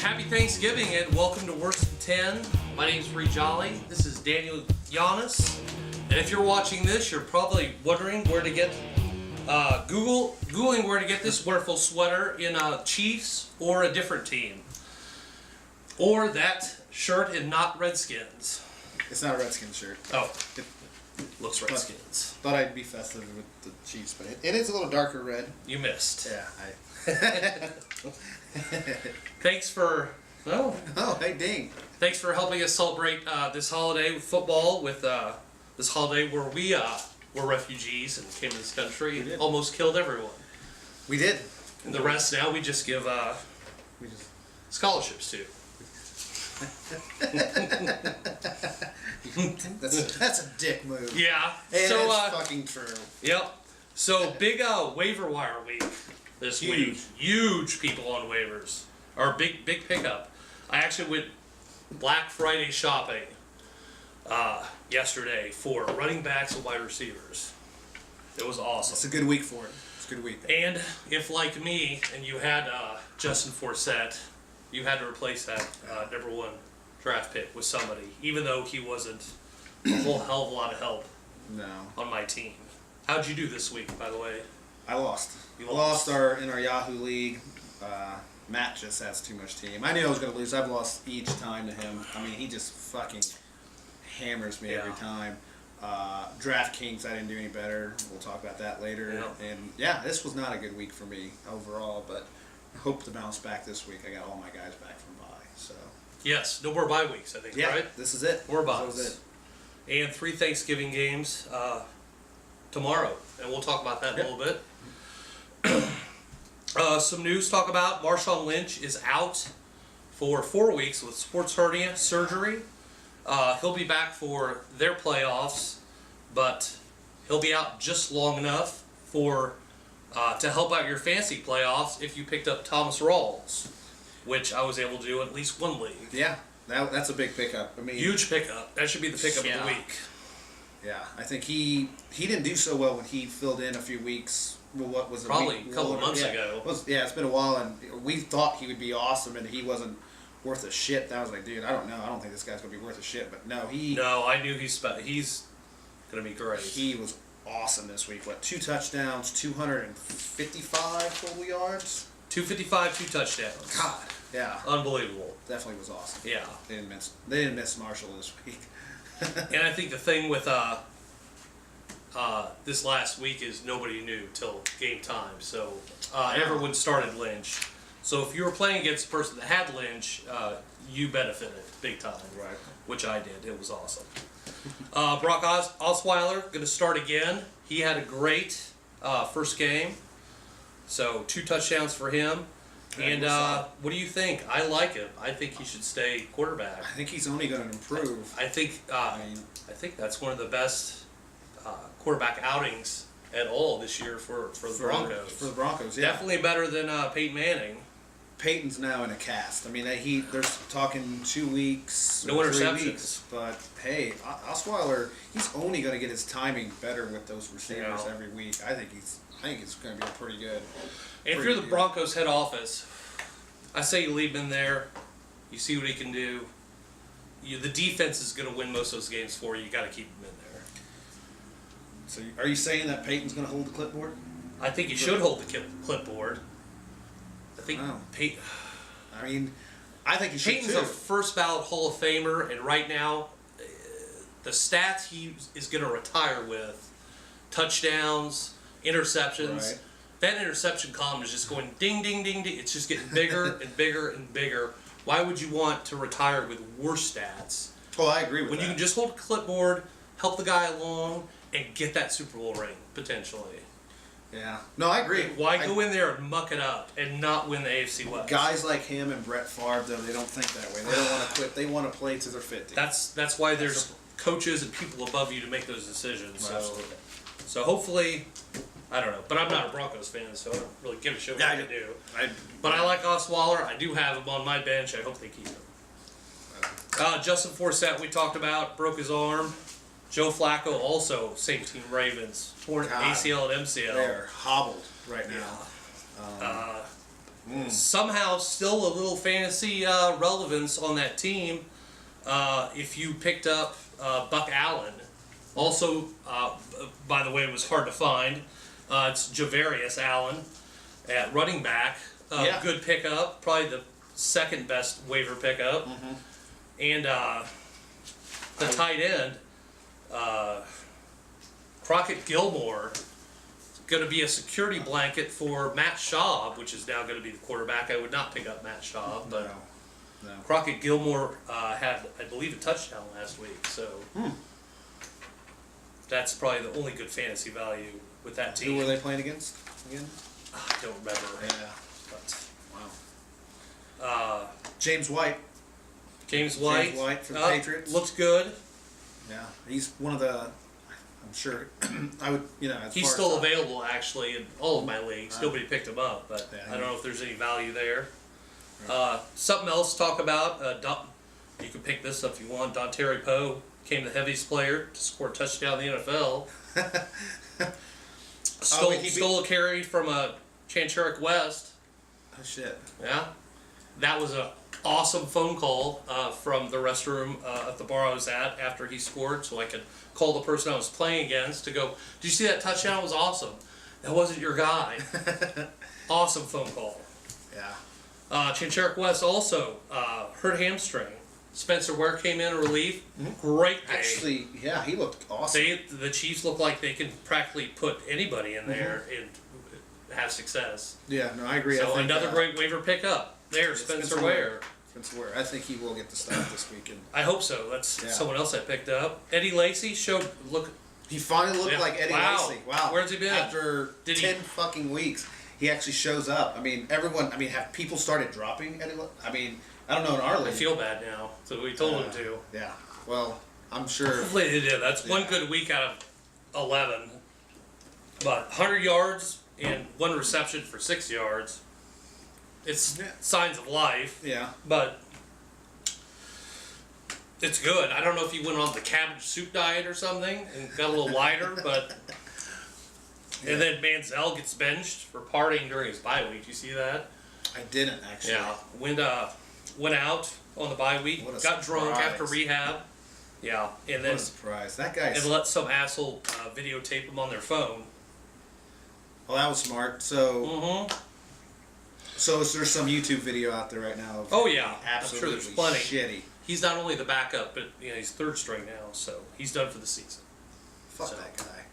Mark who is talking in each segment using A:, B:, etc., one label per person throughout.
A: Happy Thanksgiving and welcome to Worse Than 10. My name is Bree Jolly. This is Daniel Giannis. And if you're watching this, you're probably wondering where to get, Googling where to get this wonderful sweater in Chiefs or a different team. Or that shirt in not Redskins.
B: It's not a Redskins shirt.
A: Oh, it looks Redskins.
B: Thought I'd be festive with the Chiefs, but it is a little darker red.
A: You missed.
B: Yeah,
A: Thanks for,
B: Oh, hey, dang.
A: thanks for helping us celebrate this holiday with football, with this holiday where we were refugees and came to this country and almost killed everyone.
B: We did.
A: And the rest now we just give
B: We just.
A: scholarships to.
B: That's a dick move.
A: Yeah.
B: And
A: So
B: it's fucking true.
A: yep. So big waiver wire week this week. Huge people on waivers. Or big pickup. I actually went Black Friday shopping yesterday for running backs and wide receivers. It was awesome.
B: It's a good week for it. It's a good week.
A: And if, like me, and you had Justin Forsett, you had to replace that number one draft pick with somebody, even though he wasn't a whole hell of a lot of help
B: No.
A: on my team. How'd you do this week, by the way?
B: I lost.
A: You
B: lost in our Yahoo League. Matt just has too much team. I knew I was going to lose. I've lost each time to him. I mean, he just fucking hammers me every time. DraftKings, I didn't do any better. We'll talk about that later.
A: Yeah.
B: And yeah, this was not a good week for me overall, but I hope to bounce back this week. I got all my guys back from bye, so.
A: Yes, no more bye weeks, I think,
B: Yeah,
A: right?
B: this is it.
A: More
B: This
A: buys.
B: is it.
A: And 3 Thanksgiving games tomorrow, and we'll talk about that in a little bit. Some news to talk about. Marshawn Lynch is out for 4 weeks with sports hernia surgery. He'll be back for their playoffs, but he'll be out just long enough for to help out your fantasy playoffs if you picked up Thomas Rawls, which I was able to do in at least one league.
B: Yeah, that's a big pickup. I mean,
A: Huge pickup. That should be the pickup of the week.
B: Yeah, I think he didn't do so well when he filled in a few weeks. Well, what was it?
A: Probably a couple of months ago.
B: It's been a while, and we thought he would be awesome, and he wasn't worth a shit. And I was like, dude, I don't know. I don't think this guy's gonna be worth a shit. But no,
A: No, I knew he's gonna be great.
B: he was awesome this week. What, 2 touchdowns, 255 total yards?
A: 255, 2 touchdowns.
B: God, yeah,
A: Unbelievable.
B: definitely was awesome.
A: Yeah.
B: They didn't miss Marshall this week.
A: And I think the thing with this last week is nobody knew till game time. So everyone started Lynch. So if you were playing against a person that had Lynch, you benefited big time.
B: Right.
A: Which I did. It was awesome. Brock Osweiler going to start again. He had a great first game. So 2 touchdowns for him. And what do you think? I like him. I think he should stay quarterback.
B: I think he's only going to improve.
A: I think that's one of the best quarterback outings at all this year for the Broncos.
B: For the Broncos, yeah.
A: Definitely better than Peyton Manning.
B: Peyton's now in a cast. I mean, they're talking 2 weeks,
A: No
B: 3
A: interceptions.
B: weeks, but hey, Osweiler, he's only going to get his timing better with those receivers every week. I think it's going to be pretty good.
A: And if you're the Broncos head office, I say you leave him in there. You see what he can do. The defense is going to win most of those games for you. You got to keep him in there.
B: So, are you saying that Peyton's going to hold the clipboard?
A: I think he should hold the clipboard. I think
B: Wow.
A: Peyton.
B: I mean, I think he should
A: Peyton's
B: too.
A: a first ballot Hall of Famer, and right now, the stats he is going to retire with, touchdowns, interceptions,
B: Right.
A: that interception column is just going ding, ding, ding, ding. It's just getting bigger and bigger and bigger. Why would you want to retire with worse stats
B: Oh, I agree with
A: when
B: that.
A: you can just hold a clipboard, help the guy along, and get that Super Bowl ring, potentially?
B: Yeah. No, I agree.
A: Why go in there and muck it up and not win the AFC West?
B: Guys like him and Brett Favre, though, they don't think that way. They don't want to quit. They want to play to their 50.
A: That's why there's coaches and people above you to make those decisions.
B: Absolutely.
A: So hopefully, I don't know, but I'm not a Broncos fan, so I don't really give a shit what they do. But I like Osweiler. I do have him on my bench. I hope they keep him. Justin Forsett, we talked about, broke his arm. Joe Flacco, also same team, Ravens, torn ACL and MCL.
B: They're hobbled right now.
A: somehow still a little fantasy relevance on that team. If you picked up Buck Allen, also, by the way, it was hard to find. It's Javarius Allen at running back.
B: Yeah.
A: Good pickup, probably the second best waiver pickup. And the tight end, Crockett Gilmore, going to be a security blanket for Matt Schaub, which is now going to be the quarterback. I would not pick up Matt Schaub, but
B: No.
A: Crockett Gilmore had, I believe, a touchdown last week. So that's probably the only good fantasy value with that team.
B: Who were they playing against again?
A: I don't remember.
B: Yeah.
A: But,
B: Wow. James White.
A: James White
B: For the Patriots.
A: looks good.
B: Yeah. He's one of the. I'm sure. I would. As
A: He's
B: far
A: still
B: as
A: available actually in all of my leagues. Nobody picked him up, but
B: Yeah,
A: I don't know if there's any value there. Something else to talk about. You can pick this up if you want. Dontari Poe became the heaviest player to score a touchdown in the NFL. Stole a carry from a Chancherick West.
B: Oh shit.
A: Yeah, that was an awesome phone call from the restroom at the bar I was at after he scored, so I could call the person I was playing against to go, "Did you see that touchdown? It was awesome. That wasn't your guy." Awesome phone call.
B: Yeah.
A: Chancherick West also hurt hamstring. Spencer Ware came in relief. Great game.
B: Actually, yeah, he looked awesome.
A: The Chiefs look like they can practically put anybody in there and have success.
B: Yeah, no, I agree.
A: So
B: I think,
A: another great waiver pickup there, Spencer Ware.
B: Spencer Ware. I think he will get the start this weekend.
A: I hope so. That's someone else I picked up. Eddie Lacy
B: He finally looked like Eddie Lacy. Wow.
A: Where's he been?
B: After 10 fucking weeks, he actually shows up. I mean, have people started dropping Eddie Lacy? I don't know in our league.
A: I feel bad now. So we told him to.
B: Yeah. Well, I'm sure.
A: Hopefully they did. That's one good week out of 11. But 100 yards and one reception for 6 yards. It's signs of life.
B: Yeah.
A: But it's good. I don't know if he went on the cabbage soup diet or something and got a little lighter, but. And then Manziel gets benched for partying during his bye week. You see that?
B: I didn't actually.
A: Yeah. Went out on the bye week. Got drunk after rehab. Yeah. And then.
B: What a surprise. That guy.
A: And let some asshole videotape him on their phone.
B: Well, that was smart. So.
A: Mm-hmm.
B: So there's some YouTube video out there right now. Of
A: Oh yeah.
B: Absolutely.
A: I'm sure there's plenty.
B: Shitty.
A: He's not only the backup, but he's third string now, so he's done for the season.
B: Fuck that guy.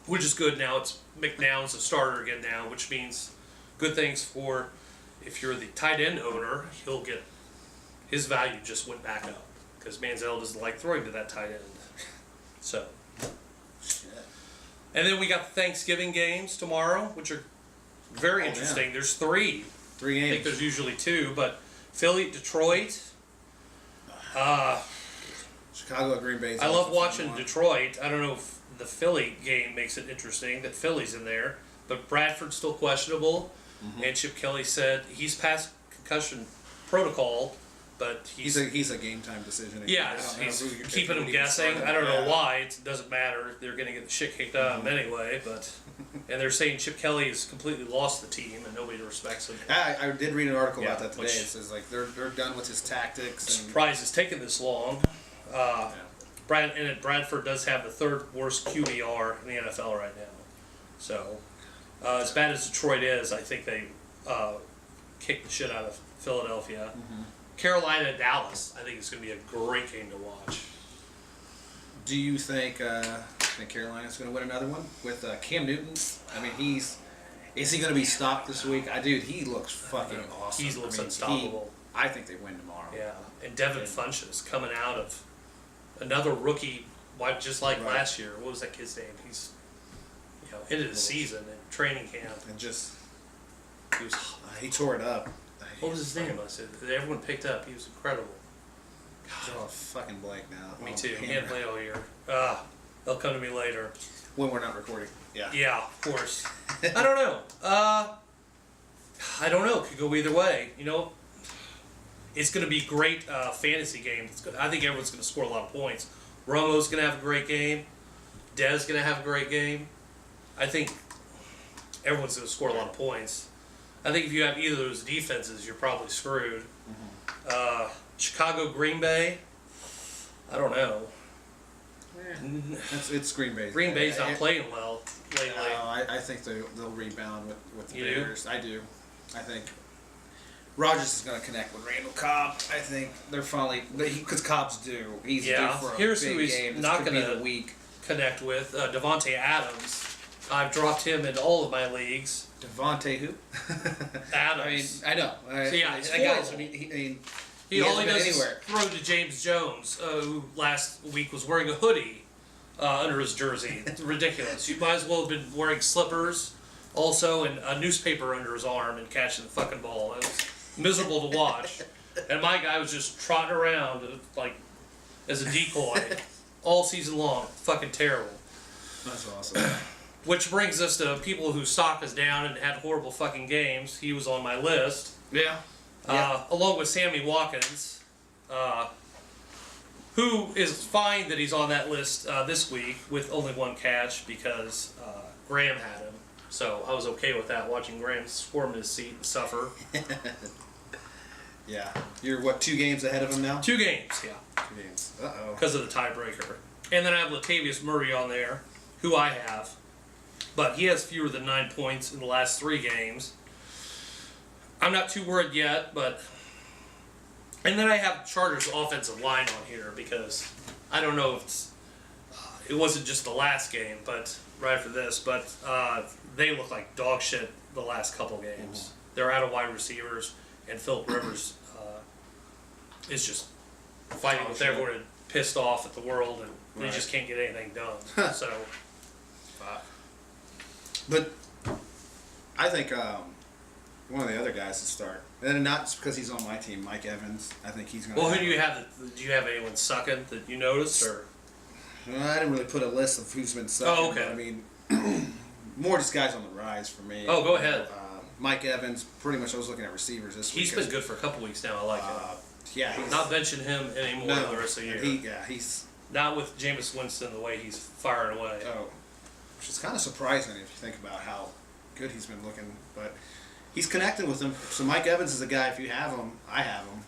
A: Which is good now. It's McNown's a starter again now, which means good things for if you're the tight end owner. He'll get his value just went back up because Manziel doesn't like throwing to that tight end. So, and then we got the Thanksgiving games tomorrow, which are very interesting.
B: Yeah.
A: There's 3.
B: 3 games.
A: I think there's usually 2, but Philly, Detroit.
B: Chicago, Green Bay.
A: I love watching Detroit. I don't know if the Philly game makes it interesting that Philly's in there, but Bradford's still questionable, and Chip Kelly said he's past concussion protocol, but he's
B: a game time decision.
A: he's keeping them guessing. I don't know why. It doesn't matter. They're going to get the shit kicked out of them anyway, but and they're saying Chip Kelly has completely lost the team and nobody respects him.
B: I did read an article about that today. It says like they're done with his tactics.
A: I'm surprised it's taken this long. Bradford does have the 3rd worst QBR in the NFL right now. So, as bad as Detroit is, I think they kicked the shit out of Philadelphia. Carolina, Dallas, I think it's going to be a great game to watch.
B: Do you think Carolina's going to win another one with Cam Newton? I mean, is he going to be stopped this week? Dude, he looks fucking awesome.
A: He looks unstoppable.
B: I think they win tomorrow.
A: Yeah, and Devin Funchess coming out of another rookie, just like last year. What was that kid's name? He's into the season in training camp.
B: And he tore it up.
A: What was his name? I said everyone picked up. He was incredible.
B: Oh, fucking blank now.
A: Me too. He can't play all year. They'll come to me later.
B: When we're not recording. Yeah.
A: Yeah, of course. I don't know. I don't know. Could go either way. It's going to be a great fantasy game. I think everyone's going to score a lot of points. Romo's going to have a great game. Dez going to have a great game. I think everyone's going to score a lot of points. I think if you have either of those defenses, you're probably screwed. Chicago, Green Bay. I don't know.
B: It's Green Bay.
A: Green Bay's not playing well lately.
B: I think they'll rebound with the
A: You
B: Bears. I do. I think Rodgers is going to connect with Randall Cobb. I think they're finally because Cobb's due. He's due for a
A: Here's
B: big
A: who he's
B: game.
A: not
B: going to
A: gonna
B: be the week.
A: Connect with Devontae Adams. I've dropped him into all of my leagues.
B: Devontae who?
A: Adams.
B: I know.
A: So yeah, it's
B: that guy's.
A: horrible.
B: He
A: all he
B: hasn't been
A: does
B: anywhere.
A: is throw to James Jones, who last week was wearing a hoodie under his jersey. It's ridiculous. You might as well have been wearing slippers, also, and a newspaper under his arm and catching the fucking ball. It was miserable to watch. And my guy was just trotting around like as a decoy all season long. Fucking terrible.
B: That's awesome.
A: Which brings us to people whose stock is down and had horrible fucking games. He was on my list.
B: Yeah.
A: Along with Sammy Watkins, who is fine that he's on that list this week with only one catch because Graham had him. So I was okay with that, watching Graham squirm in his seat and suffer.
B: Yeah. You're, 2 games ahead of him now?
A: 2 games, yeah.
B: 2 games. Uh-oh.
A: Because of the tiebreaker. And then I have Latavius Murray on there, who I have. But he has fewer than 9 points in the last 3 games. I'm not too worried yet, but... And then I have Chargers offensive line on here because I don't know if it's... it wasn't just the last game, but right after this, but they look like dog shit the last couple games. Mm-hmm. They're out of wide receivers, and Philip Rivers is just fighting with everyone and pissed off at the world, and they just can't get anything done. So...
B: But I think one of the other guys to start, and not just because he's on my team, Mike Evans. I think he's going to.
A: Well, who do you have? Do you have anyone sucking that you noticed, or?
B: Well, I didn't really put a list of who's been sucking.
A: Oh, okay.
B: But I mean, more just guys on the rise for me.
A: Oh, go ahead.
B: Mike Evans. Pretty much, I was looking at receivers this week.
A: He's been good for a couple weeks now. I like him.
B: Yeah, he's
A: not benching him anymore the rest of the year.
B: He's
A: not with Jameis Winston the way he's firing away.
B: Oh. Which is kind of surprising if you think about how good he's been looking, but he's connected with him. So Mike Evans is a guy, if you have him, I have him,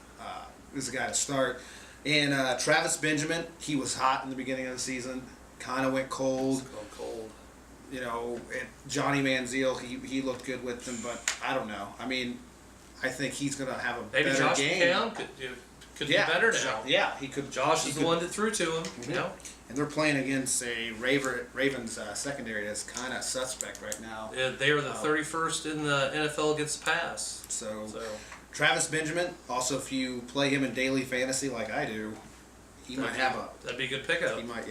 B: is a guy to start. And Travis Benjamin, he was hot in the beginning of the season, kind of went cold. You know, and Johnny Manziel, he looked good with them, but I don't know. I mean, I think he's going to have a
A: Maybe
B: better
A: Josh
B: game.
A: McCown could be better now.
B: Yeah, he could.
A: Josh is the one that threw to him.
B: Mm-hmm.
A: You know?
B: And they're playing against a Ravens secondary that's kind of suspect right now.
A: They are the 31st in the NFL against the pass.
B: So Travis Benjamin, also if you play him in daily fantasy like I do, that'd
A: be a good pickup.
B: He might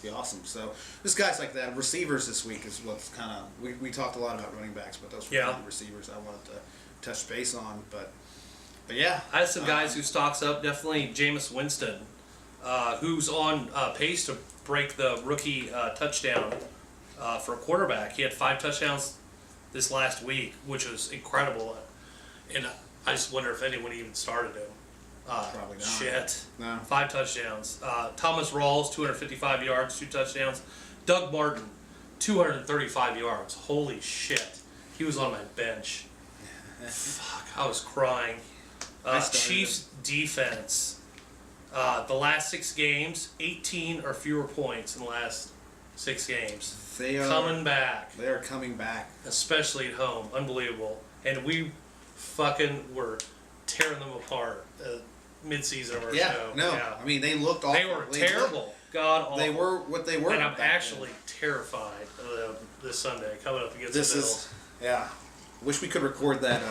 B: be awesome. So this guy's like that. Receivers this week is what's kind of we talked a lot about running backs, but those were kind of the receivers I wanted to touch base on. But yeah,
A: I have some guys who stocks up. Definitely Jameis Winston, who's on pace to break the rookie touchdown for a quarterback. He had 5 touchdowns this last week, which was incredible. And I just wonder if anyone even started him.
B: Probably not.
A: Shit.
B: No.
A: 5 touchdowns. Thomas Rawls, 255 yards, 2 touchdowns. Doug Martin, 235 yards. Holy shit. He was on my bench. Fuck, I was crying. Chiefs defense. The last 6 games, 18 or fewer points in the last 6 games.
B: They are
A: coming back.
B: They are coming back.
A: Especially at home. Unbelievable. And we fucking were tearing them apart mid-season of our show.
B: I mean, they looked awful.
A: They were terrible. God awful.
B: They were what they were.
A: And I'm actually terrified of them this Sunday coming up against the Bills.
B: Wish we could record that.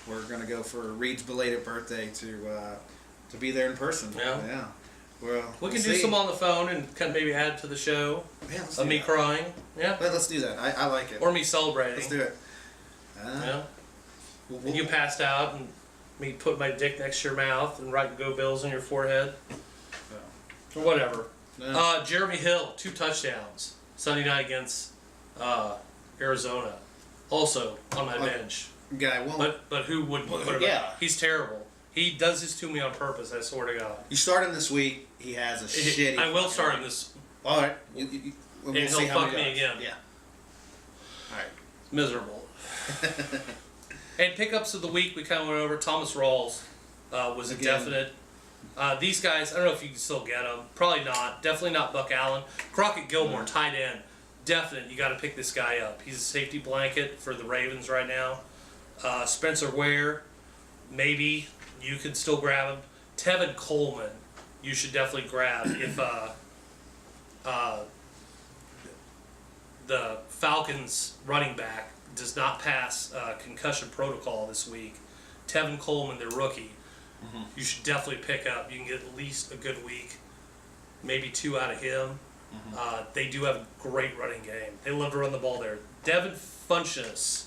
B: We're going to go for Reed's belated birthday to be there in person. Yeah. Well,
A: we can do some on the phone and kind of maybe add to the show.
B: Yeah,
A: of me crying. Yeah.
B: Let's do that. I like it.
A: Or me celebrating.
B: Let's do it.
A: Yeah. And you passed out and me put my dick next to your mouth and writing "Go Bills" on your forehead. Or whatever. No. Jeremy Hill, 2 touchdowns Sunday night against Arizona. Also on my bench.
B: Guy won't.
A: But who wouldn't put him up? He's terrible. He does this to me on purpose, I swear to God.
B: You start him this week, he has a shitty...
A: I will start him this...
B: All right.
A: We'll and he'll fuck me again.
B: Yeah. All right.
A: Miserable. And pickups of the week, we kind of went over. Thomas Rawls was a
B: Again.
A: definite. These guys, I don't know if you can still get them. Probably not. Definitely not Buck Allen. Crockett Gilmore, tight end. Definite. You got to pick this guy up. He's a safety blanket for the Ravens right now. Spencer Ware, maybe you can still grab him. Tevin Coleman, you should definitely grab if the Falcons running back does not pass concussion protocol this week. Tevin Coleman, the rookie, you should definitely pick up. You can get at least a good week, maybe 2 out of him. They do have a great running game. They love to run the ball there. Devin Funchess,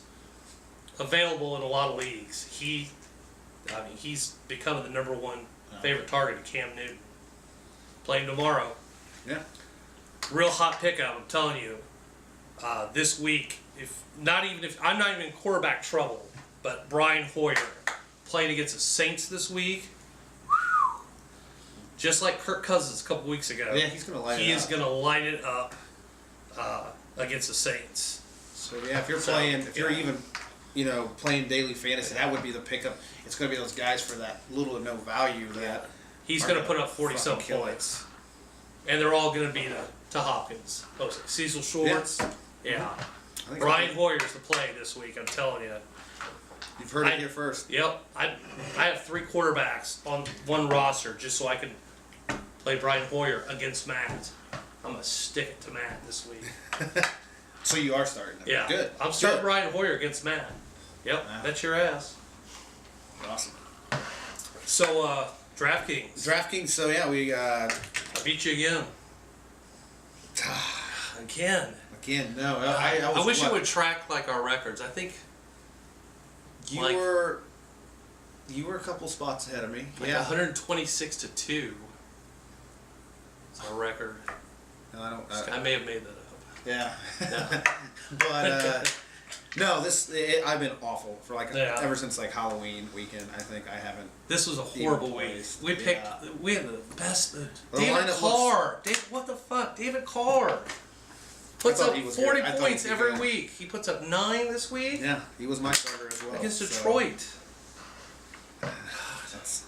A: available in a lot of leagues. He's become the #1 favorite target of Cam Newton. Playing tomorrow.
B: Yeah.
A: Real hot pickup, I'm telling you. This week, I'm not even in quarterback trouble, but Brian Hoyer playing against the Saints this week. Just like Kirk Cousins a couple weeks ago.
B: Yeah, he's gonna light it up.
A: He is going to light it up against the Saints.
B: So yeah, if you're even, playing daily fantasy, that would be the pickup. It's going to be those guys for that little to no value that
A: He's
B: are
A: going to put up 40-some
B: fucking kill it.
A: points. And they're all going to be to Hopkins. Cecil Shorts. Yeah.
B: I think
A: Brian Hoyer's the play this week, I'm telling you.
B: you've heard it here first.
A: Yep. I have 3 quarterbacks on one roster just so I can play Brian Hoyer against Matt. I'm going to stick it to Matt this week.
B: So you are starting.
A: Yeah.
B: Good.
A: I'm starting
B: Good.
A: Brian Hoyer against Matt. Yep.
B: Wow.
A: Bet your ass.
B: Awesome.
A: So, DraftKings.
B: DraftKings. So yeah, we
A: I beat you again. Again.
B: again. No, I was.
C: I wish
B: what,
C: it would track like our records. I think
B: You
C: like-
B: were. You were a couple spots ahead of me.
C: like
B: Yeah.
C: 126-2 is our record.
B: No, I don't.
C: I may have made that up.
B: Yeah.
C: No.
B: But no, I've been awful for
A: Yeah.
B: ever since Halloween weekend. I think I haven't.
A: This was a horrible week.
B: placed.
A: We picked.
B: Yeah.
A: We had the best.
B: The
A: David
B: lineup
A: Carr. What the fuck? David Carr puts
B: thought
A: up
B: he was
A: 40
B: good. I thought
A: points
B: he'd be
A: every
B: good.
A: week. He puts up 9 this week
B: Yeah, he was my starter as well.
A: against
B: so
A: Detroit.
B: that's,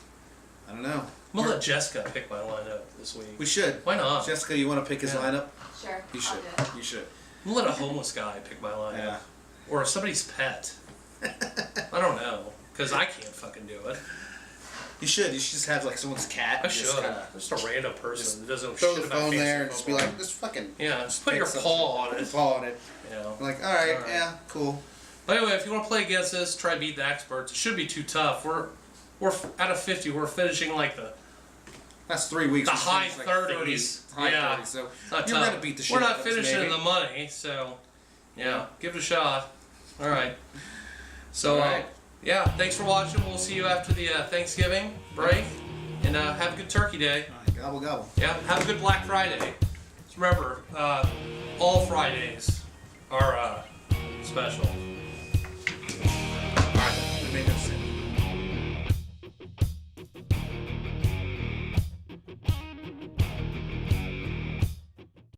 B: I don't know.
A: I'm gonna let Jessica pick my lineup this week.
B: We should.
A: Why not?
B: Jessica, you want to pick his
A: Yeah.
B: lineup?
D: Sure.
B: You
D: I'll
B: should.
D: do it.
B: You should.
A: I'm gonna let a homeless guy pick my lineup.
B: Yeah.
A: Or somebody's pet. I don't know, because I can't fucking do it.
B: You should. You should just have someone's cat.
A: I
B: and just
A: should.
B: kinda
A: Just a random person that doesn't know
B: throw
A: shit
B: the
A: about
B: phone
A: fantasy
B: there and just be
A: football.
B: like, just fucking.
A: Yeah, just put
B: pick
A: your
B: something.
A: paw on it.
B: Paw on it.
A: You know.
B: I'm like, all right,
A: All right.
B: yeah, cool.
A: But anyway, if you want to play against us, try to beat the experts. It should be too tough. We're out of 50. We're finishing like the
B: That's 3 weeks.
A: The
B: We
A: high
B: finished,
A: 30s.
B: High
A: Yeah.
B: 30s. So
A: not
B: you're
A: tough.
B: gonna beat the shit
A: We're
B: out
A: not
B: of us,
A: finishing
B: maybe.
A: in the money, so yeah,
B: Yeah.
A: give it a shot. All right. So
B: All right.
A: yeah, thanks for watching. We'll see you after the Thanksgiving break, and have a good Turkey Day.
B: All right, gobble gobble.
A: Yeah, have a good Black Friday. Just remember, all Fridays are special.